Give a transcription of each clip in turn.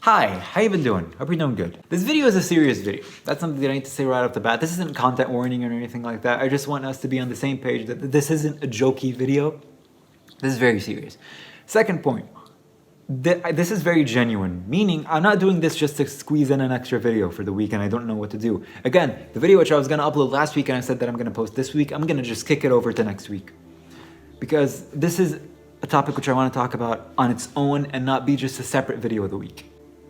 Hi, how you been doing? Hope you're doing good. This video is a serious video. That's something that I need to say right off the bat. This isn't content warning or anything like that. I just want us to be on the same page that this isn't a jokey video. This is very serious. Second point, this is very genuine, meaning I'm not doing this just to squeeze in an extra video for the week and I don't know what to do. Again, the video which I was gonna upload last week and I said that I'm gonna post this week, I'm gonna just kick it over to next week. Because this is a topic which I wanna talk about on its own and not be just a separate video of the week.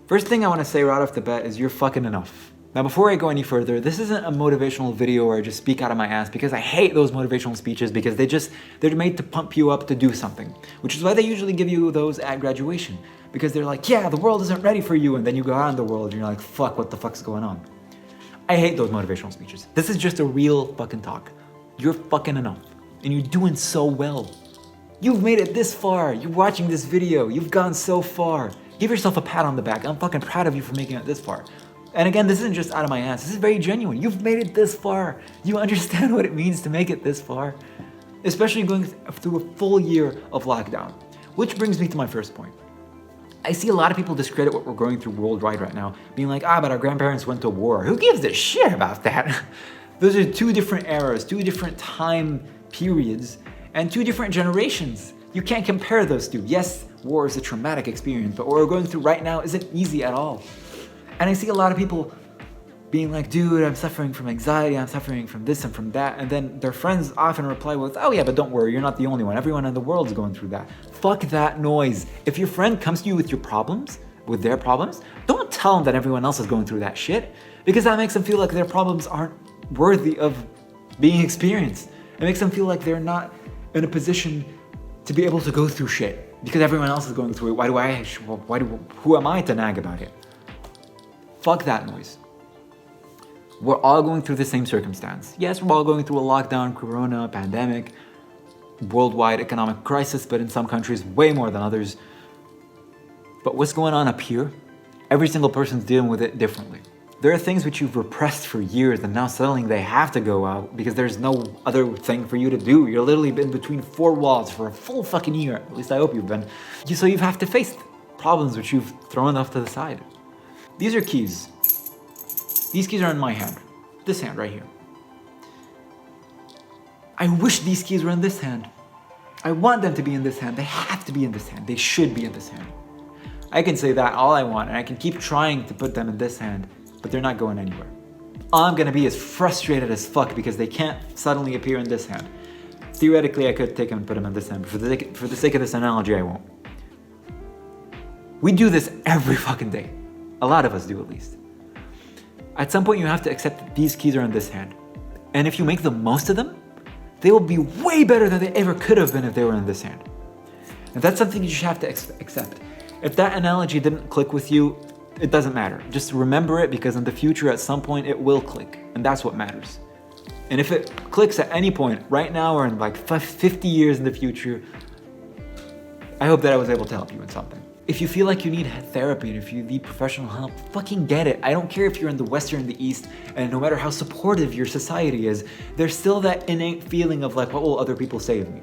First thing I want to say right off the bat is you're fucking enough. Now before I go any further, this isn't a motivational video where I just speak out of my ass because I hate those motivational speeches because they're made to pump you up to do something. Which is why they usually give you those at graduation. Because they're like, yeah, the world isn't ready for you, and then you go out in the world and you're like, fuck, what the fuck's going on? I hate those motivational speeches. This is just a real fucking talk. You're fucking enough. And you're doing so well. You've made it this far. You're watching this video. You've gone so far. Give yourself a pat on the back. I'm fucking proud of you for making it this far. And again, this isn't just out of my ass. This is very genuine. You've made it this far. You understand what it means to make it this far. Especially going through a full year of lockdown. Which brings me to my first point. I see a lot of people discredit what we're going through worldwide right now, being like, but our grandparents went to war. Who gives a shit about that? Those are two different eras, two different time periods, and two different generations. You can't compare those two. Yes, war is a traumatic experience, but what we're going through right now isn't easy at all. And I see a lot of people being like, dude, I'm suffering from anxiety, I'm suffering from this and from that. And then their friends often reply with, oh yeah, but don't worry, you're not the only one. Everyone in the world is going through that. Fuck that noise. If your friend comes to you with your problems, with their problems, don't tell them that everyone else is going through that shit, because that makes them feel like their problems aren't worthy of being experienced. It makes them feel like they're not in a position to be able to go through shit because everyone else is going through it. Who am I to nag about it? Fuck that noise. We're all going through the same circumstance. Yes, we're all going through a lockdown, corona, pandemic, worldwide economic crisis, but in some countries way more than others. But what's going on up here? Every single person's dealing with it differently. There are things which you've repressed for years and now suddenly they have to go out because there's no other thing for you to do. You're literally been between four walls for a full fucking year. At least I hope you've been. So you have to face problems which you've thrown off to the side. These are keys. These keys are in my hand. This hand right here. I wish these keys were in this hand. I want them to be in this hand. They have to be in this hand. They should be in this hand. I can say that all I want and I can keep trying to put them in this hand, but they're not going anywhere. I'm gonna be as frustrated as fuck because they can't suddenly appear in this hand. Theoretically, I could take them and put them in this hand, but for the sake of this analogy, I won't. We do this every fucking day. A lot of us do, at least. At some point, you have to accept that these keys are in this hand. And if you make the most of them, they will be way better than they ever could have been if they were in this hand. And that's something you should have to accept. If that analogy didn't click with you, it doesn't matter. Just remember it because in the future, at some point, it will click. And that's what matters. And if it clicks at any point, right now or in like 50 years in the future, I hope that I was able to help you in something. If you feel like you need therapy and if you need professional help, fucking get it. I don't care if you're in the West or in the East, and no matter how supportive your society is, there's still that innate feeling of like, what will other people say of me?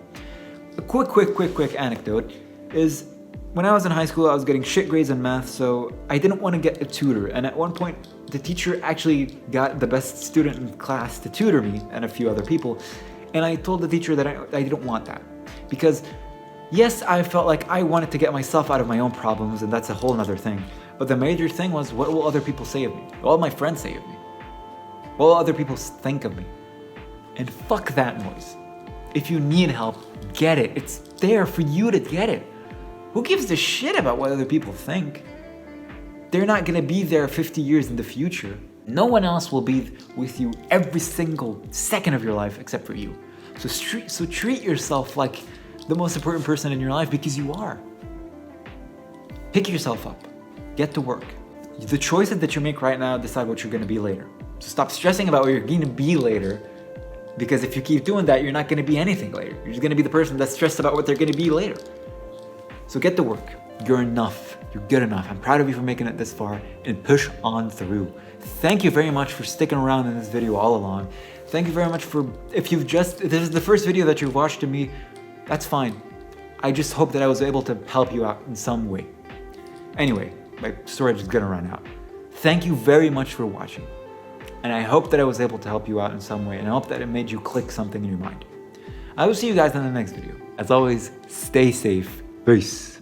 A quick anecdote is, when I was in high school, I was getting shit grades in math, so I didn't want to get a tutor. And at one point, the teacher actually got the best student in class to tutor me and a few other people. And I told the teacher that I didn't want that. Because yes, I felt like I wanted to get myself out of my own problems, and that's a whole other thing. But the major thing was, what will other people say of me? What will my friends say of me? What will other people think of me? And fuck that noise. If you need help, get it. It's there for you to get it. Who gives a shit about what other people think? They're not gonna be there 50 years in the future. No one else will be with you every single second of your life except for you. So treat yourself like the most important person in your life because you are. Pick yourself up. Get to work. The choices that you make right now decide what you're gonna be later. So stop stressing about what you're gonna be later, because if you keep doing that, you're not gonna be anything later. You're just gonna be the person that's stressed about what they're gonna be later. So get to work. You're enough. You're good enough. I'm proud of you for making it this far, and push on through. Thank you very much for sticking around in this video all along. Thank you very much for, if this is the first video that you've watched of me, that's fine. I just hope that I was able to help you out in some way. Anyway, my storage is gonna run out. Thank you very much for watching. And I hope that I was able to help you out in some way, and I hope that it made you click something in your mind. I will see you guys in the next video. As always, stay safe. Peace.